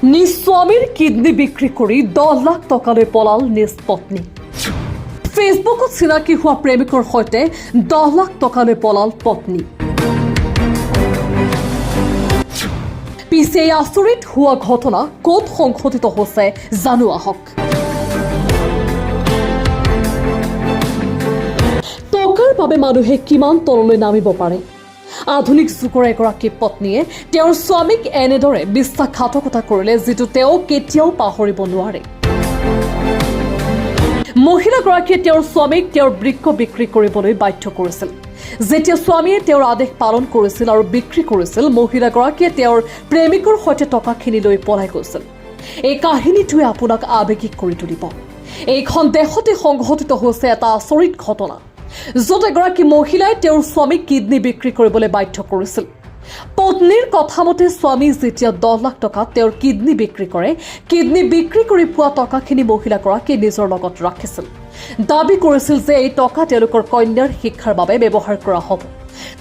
নিজ স্বামীৰ কিডনি বিক্ৰী কৰি 10 লাখ টকালৈ পলাল নিজ পত্নী। ফেচবুকত চিনাকি হোৱা প্ৰেমিকৰ সৈতে 10 লাখ টকালৈ পলাল পত্নী। পিছে আচৰিত হোৱা ঘটনা ক'ত সংঘটিত হৈছে জানো আহক। টকাৰ বাবে মানুহে কিমান তললৈ নামিব পাৰে। আধুনিক যুগৰ এগৰাকী পত্নীয়ে তেওঁৰ স্বামীক এনেদৰে বিশ্বাসঘাতকতা কৰিলে যিটো তেওঁ কেতিয়াও পাহৰিব নোৱাৰে। মহিলাগৰাকীয়ে তেওঁৰ স্বামীক তেওঁৰ বৃক্ক বিক্ৰী কৰিবলৈ বাধ্য কৰিছিল। যেতিয়া স্বামীয়ে তেওঁৰ আদেশ পালন কৰিছিল আৰু বিক্ৰী কৰিছিল, মহিলাগৰাকীয়ে তেওঁৰ প্ৰেমিকৰ সৈতে টকাখিনি লৈ পলাই গৈছিল। এই কাহিনীটোৱে আপোনাক আৱেগিক কৰি তুলিব। এইখন দেশতে সংঘটিত হৈছে এটা আচৰিত ঘটনা, য'ত এগৰাকী মহিলাই তেওঁৰ স্বামীক কিডনি বিক্ৰী কৰিবলৈ বাধ্য কৰিছিল। পত্নীৰ কথামতে স্বামী যেতিয়া 10 লাখ টকা তেওঁৰ কিডনি বিক্ৰী কৰে, কিডনি বিক্ৰী কৰি পোৱা টকাখিনি মহিলাগৰাকীয়ে নিজৰ লগত ৰাখিছিল। দাবী কৰিছিল যে এই টকা তেওঁলোকৰ কন্যাৰ শিক্ষাৰ বাবে ব্যৱহাৰ কৰা হ'ব।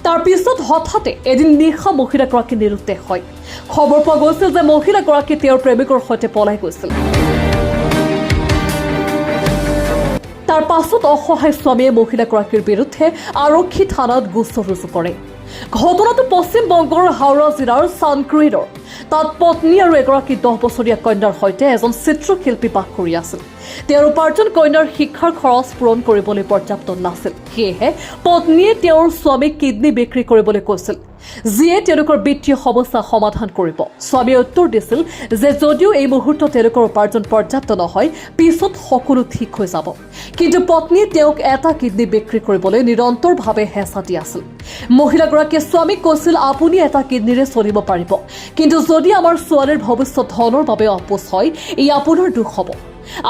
তাৰ পিছত হঠাতে এদিন নিশা মহিলাগৰাকী নিৰুদ্দেশ হয়। খবৰ পোৱা গৈছিল যে মহিলাগৰাকী তেওঁৰ প্ৰেমিকৰ সৈতে পলাই গৈছিল। তাৰ পাছত অসহায় স্বামীয়ে মহিলাগৰাকীৰ বিৰুদ্ধে আৰক্ষী থানাত গোচৰ ৰুজু কৰে। ঘটনাটো পশ্চিম বংগৰ হাওৰা জিলাৰ চানক্ৰিডৰ। তাত পত্নী আৰু এগৰাকী 10 বছৰীয়া কন্যাৰ সৈতে এজন চিত্ৰশিল্পী বাস কৰি আছিল। তেওঁৰ উপাৰ্জন কন্যাৰ শিক্ষাৰ খৰচ পূৰণ কৰিবলৈ পৰ্যাপ্ত নাছিল। সেয়েহে পত্নীয়ে তেওঁৰ স্বামীক কিডনি বিক্ৰী কৰিবলৈ কৈছিল, যিয়ে তেওঁলোকৰ বিত্তীয় সমস্যা সমাধান কৰিব। স্বামীয়ে উত্তৰ দিছিল যে যদিও এই মুহূৰ্তত তেওঁলোকৰ উপাৰ্জন পৰ্যাপ্ত নহয়, পিছত সকলো ঠিক হৈ যাব। কিন্তু পত্নীয়ে তেওঁক এটা কিডনি বিক্ৰী কৰিবলৈ নিৰন্তৰভাৱে হেঁচা দি আছিল। মহিলাগৰাকীয়ে স্বামীক কৈছিল, আপুনি এটা কিডনিৰে চলিব পাৰিব, কিন্তু যদি আমাৰ ছোৱালীৰ ভৱিষ্যত ধনৰ বাবে আপোচ হয়, ই আপোনাৰ দুখ হ'ব।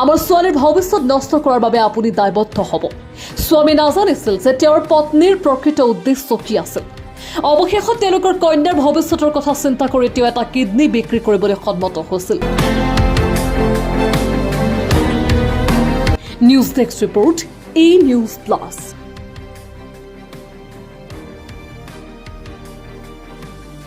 আমাৰ ছোৱালীৰ ভৱিষ্যত নষ্ট কৰাৰ বাবে আপুনি দায়বদ্ধ হ'ব। স্বামী নাজানিছিল যে তেওঁৰ পত্নীৰ প্ৰকৃত উদ্দেশ্য কি আছিল। অৱশেষত তেওঁলোকৰ কন্যাৰ ভৱিষ্যতৰ কথা চিন্তা কৰি তেওঁ এটা কিডনি বিক্ৰী কৰিবলৈ সন্মত হৈছিল। News desk report, E-News Plus।